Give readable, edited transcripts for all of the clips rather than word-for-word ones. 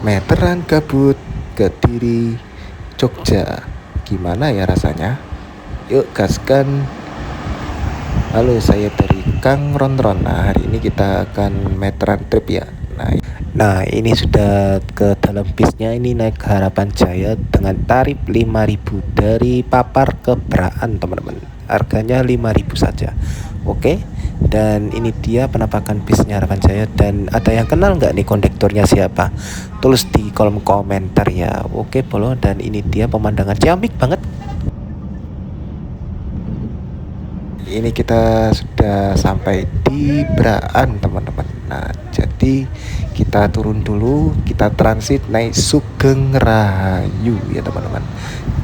Meteran Gabut, Kediri, Jogja. Gimana ya rasanya? Yuk gaskan. Halo, saya dari Kang Ronron. Nah, hari ini kita akan meteran trip ya. Nah, ini sudah ke dalam bisnya, ini naik Harapan Jaya dengan tarif 5.000 dari Papar ke Beraan, teman-teman. Harganya 5.000 saja. Oke. Dan ini dia penampakan bisnya Harapan Jaya. Dan ada yang kenal nggak nih kondektornya siapa? Tulis di kolom komentar ya. Oke, Bolo. Dan ini dia pemandangan ciamik banget. Ini kita sudah sampai di Beraan, teman-teman. Nah, jadi kita turun dulu, kita transit naik Sugeng Rahayu ya, teman-teman.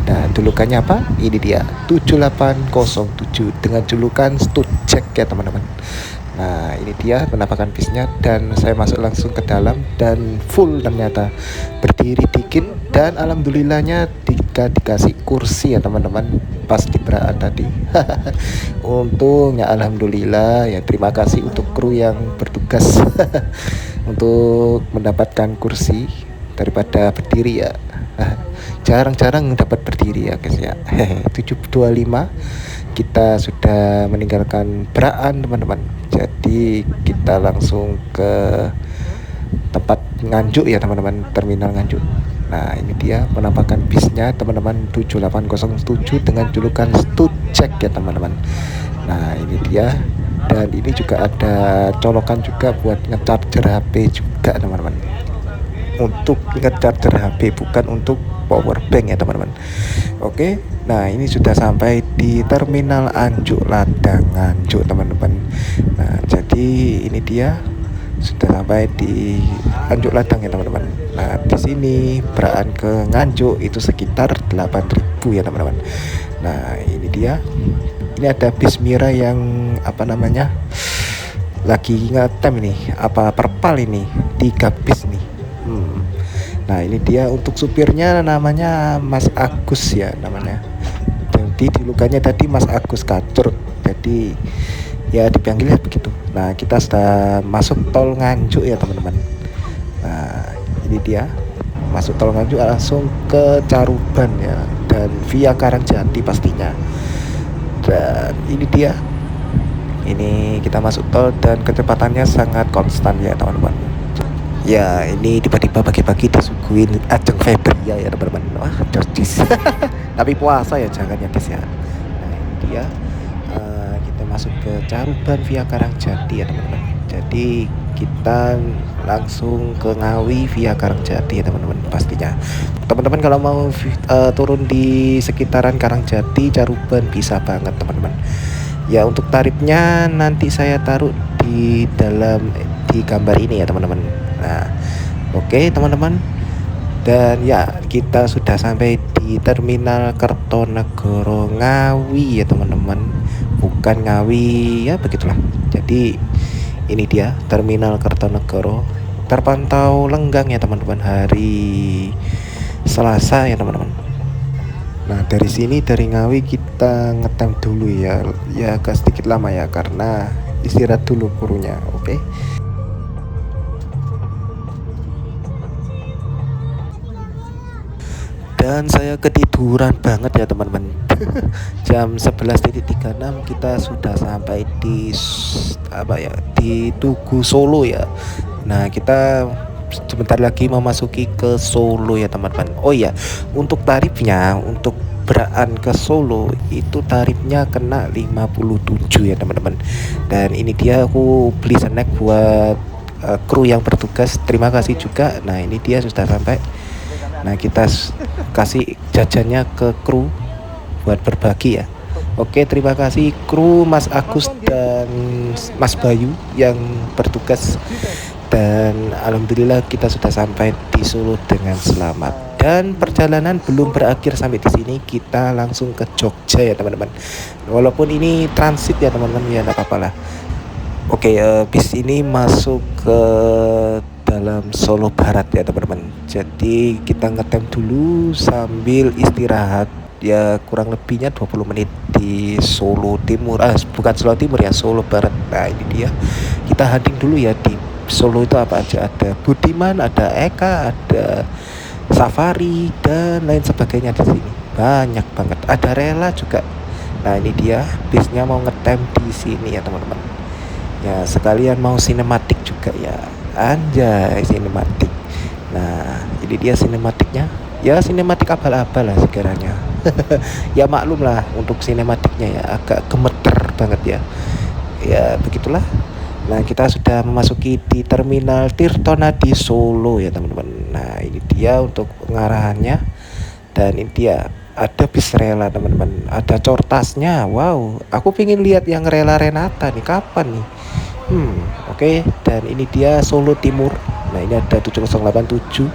Nah, julukannya apa? Ini dia 7807 dengan julukan Stucek ya, teman-teman. Nah, ini dia penampakan bisnya dan saya masuk langsung ke dalam dan full ternyata, berdiri dikit dan alhamdulillahnya dikasih kursi ya, teman-teman, pas di Beraan tadi. Untungnya alhamdulillah ya, terima kasih untuk kru yang bertugas untuk mendapatkan kursi daripada berdiri ya. Jarang-jarang dapat berdiri ya guys ya. 725 kita sudah meninggalkan Beraan, teman-teman. Jadi kita langsung ke tempat Nganjuk ya, teman-teman, terminal Nganjuk. Nah, ini dia penampakan bisnya, teman-teman, 7807 dengan julukan Stucek ya, teman-teman. Nah, ini dia. Dan ini juga ada colokan juga buat ngecharger HP juga, teman-teman. Untuk ngecharger HP, bukan untuk power bank ya, teman-teman. Oke. Nah, ini sudah sampai di terminal Anjuk Ladang Nganjuk, teman-teman. Nah, jadi ini dia sudah sampai di Anjuk Ladang ya, teman-teman. Nah, di sini Beraan ke Nganjuk itu sekitar 8.000 ya, teman-teman. Nah, ini dia. Ini ada bis Mira yang apa namanya? Lagi ngetem ini, apa perpal ini? 3 bis nih. Nah, ini dia untuk supirnya, namanya Mas Agus ya namanya. Jadi julukannya tadi Mas Agus Kacur. Jadi ya dipanggilnya begitu. Nah, kita sudah masuk tol Nganjuk ya, teman-teman. Nah, ini dia masuk tol Nganjuk langsung ke Caruban ya, dan via Karangjati pastinya. Dan ini dia, ini kita masuk tol dan kecepatannya sangat konstan ya, teman-teman. Ya, ini tiba-tiba pagi-pagi disuguhin Ajeng Febria ya, teman-teman. Wah, jodis. Tapi puasa ya, jangan ya guys ya. Nah, ini dia. Kita masuk ke Caruban via Karangjati ya, teman-teman. Jadi kita langsung ke Ngawi via Karangjati ya, teman-teman, pastinya. Teman-teman kalau mau turun di sekitaran Karangjati, Caruban, bisa banget, teman-teman. Ya, untuk tarifnya nanti saya taruh di gambar ini ya, teman-teman. Nah, oke, teman-teman. Dan ya, kita sudah sampai di terminal Kertonegoro Ngawi ya, teman-teman. Bukan Ngawi ya, begitulah. Jadi ini dia terminal Kertonegoro. Terpantau lenggang ya, teman-teman, hari Selasa ya, teman-teman. Nah, dari sini, dari Ngawi kita ngetem dulu ya. Ya agak sedikit lama ya, karena istirahat dulu krunya. Oke. Dan saya ketiduran banget ya, teman-teman. Jam 11.36 kita sudah sampai di di Tugu Solo ya. Nah, kita sebentar lagi memasuki ke Solo ya, teman-teman. Oh ya, untuk tarifnya, untuk Beraan ke Solo itu tarifnya kena 57 ya, teman-teman. Dan ini dia, aku beli snack buat kru yang bertugas. Terima kasih juga. Nah, ini dia sudah sampai. Nah, kita kasih jajannya ke kru buat berbagi ya. Oke, terima kasih kru Mas Agus dan Mas Bayu yang bertugas. Dan alhamdulillah kita sudah sampai di Solo dengan selamat. Dan perjalanan belum berakhir sampai di sini, kita langsung ke Jogja ya, teman-teman. Walaupun ini transit ya, teman-teman, ya enggak apa-apa lah. Oke, bis ini masuk ke dalam Solo Barat ya, teman-teman. Jadi kita ngetem dulu sambil istirahat ya, kurang lebihnya 20 menit di Solo Timur. Bukan Solo Timur ya, Solo Barat. Nah, ini dia. Kita heading dulu ya di Solo itu apa aja, ada Budiman, ada Eka, ada Safari dan lain sebagainya di sini. Banyak banget. Ada Rela juga. Nah, ini dia bisnya mau ngetem di sini ya teman-teman. Ya, sekalian mau sinematik juga ya. Anjay, sinematik. Nah, ini dia sinematiknya. Ya, sinematik abal-abal lah sekiranya. Ya maklum lah untuk sinematiknya ya agak gemeter banget ya. Ya, begitulah. Nah, kita sudah memasuki di Terminal Tirtonadi Solo ya teman-teman. Nah, ini dia untuk pengarahannya. Dan ini dia ada bis rela teman-teman. Ada cortasnya. Wow, aku pengen lihat yang rela Renata nih, kapan nih? Oke. Dan ini dia Solo Timur. Nah, ini ada 7087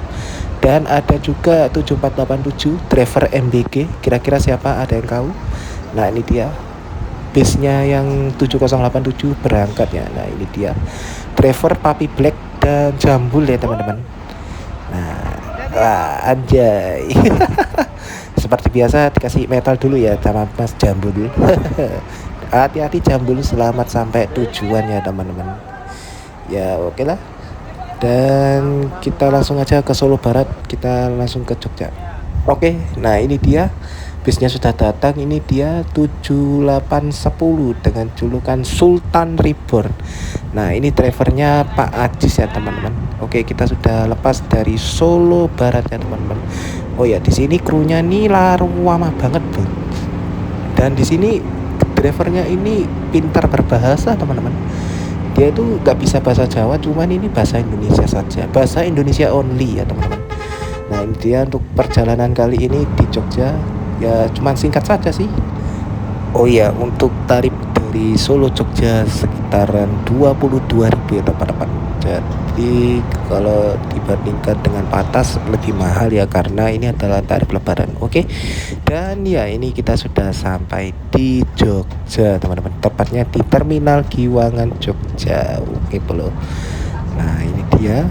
dan ada juga 7487 driver MBG. Kira-kira siapa, ada yang tahu? Nah, ini dia bisnya yang 7087 berangkat ya. Nah, ini dia driver Papi Black dan Jambul ya teman-teman. Nah, anjay. Seperti biasa dikasih metal dulu ya sama Mas Jambul. Hati-hati Jambul, selamat sampai tujuan ya teman-teman. Ya oke lah. Dan kita langsung aja ke Solo Barat, kita langsung ke Jogja. Oke, nah ini dia bisnya sudah datang. Ini dia 7810 dengan julukan Sultan Reborn. Nah, ini drivernya Pak Ajis ya teman-teman. Oke, kita sudah lepas dari Solo Barat ya teman-teman. Oh ya, di sini krunya nih lama banget bro. Dan di sini drivernya ini pintar berbahasa teman-teman. Dia itu nggak bisa bahasa Jawa, cuman ini bahasa Indonesia saja, bahasa Indonesia only ya teman-teman. Nah, ini dia untuk perjalanan kali ini di Jogja. Ya cuman singkat saja sih. Oh ya, untuk tarif dari Solo Jogja sekitaran 22.000 ya teman-teman. Jadi kalau dibandingkan dengan Patas lebih mahal ya, karena ini adalah tarif lebaran. Oke. Dan ya ini kita sudah sampai di Jogja teman-teman, tepatnya di Terminal Giwangan Jogja. Oke bro. Nah, ini dia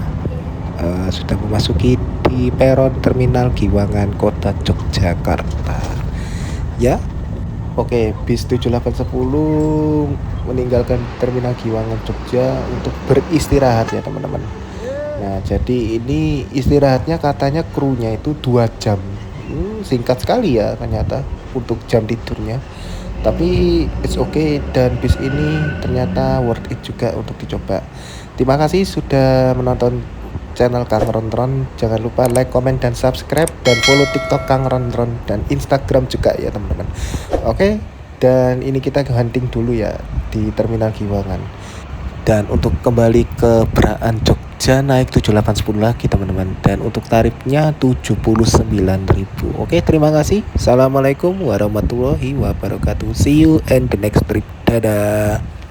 sudah memasuki di peron Terminal Giwangan Kota Yogyakarta ya. Oke, bis 7810 meninggalkan Terminal Giwangan Jogja untuk beristirahat ya teman-teman. Nah, jadi ini istirahatnya katanya krunya itu 2 jam. Singkat sekali ya ternyata untuk jam tidurnya. Tapi it's okay, dan bis ini ternyata worth it juga untuk dicoba. Terima kasih sudah menonton channel Kang Rontron. Jangan lupa like, comment, dan subscribe, dan follow TikTok Kang Rontron dan Instagram juga ya teman-teman. Oke, dan ini kita hunting dulu ya di Terminal Giwangan. Dan untuk kembali ke Braan Jogja naik 7810 lagi teman-teman, dan untuk tarifnya 79.000. Oke, terima kasih. Assalamualaikum warahmatullahi wabarakatuh. See you and the next trip. Dadah.